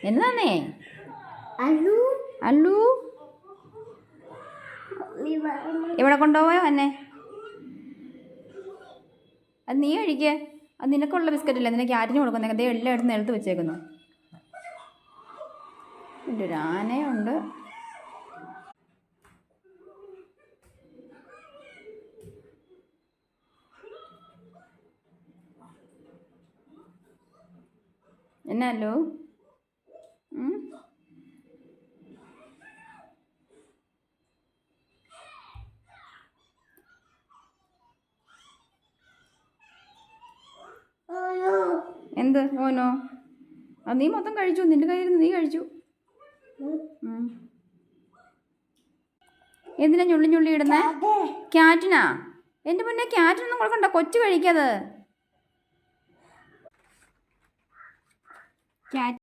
എന്നാന്നേ അല്ലു ഇവിടെ കൊണ്ടുപോയോ എന്നെ? അത് നീ കഴിക്കുക. അത് നിനക്കുള്ള ബിസ്ക്കറ്റല്ലേ, നിനക്ക് ആറ്റിന് കൊടുക്കുന്നേ. അതേ എല്ലായിടത്തും നിലത്ത് വെച്ചേക്കുന്നു. എൻ്റെ ഒരു ആനയുണ്ട്. എന്നല്ലോ എന്ത് ഓനോ? അത് നീ മൊത്തം കഴിച്ചു. നിന്റെ കയ്യിൽ നീ കഴിച്ചു. എന്തിനാ ഞുള്ളി ഞുള്ളി ഇടുന്നേ? ക്യാറ്റിനാ? എൻ്റെ മുന്നേ ക്യാറ്റിനൊന്നും കൊടുക്കണ്ട, കൊച്ചു കഴിക്കാത്. ക്യാറ്റ്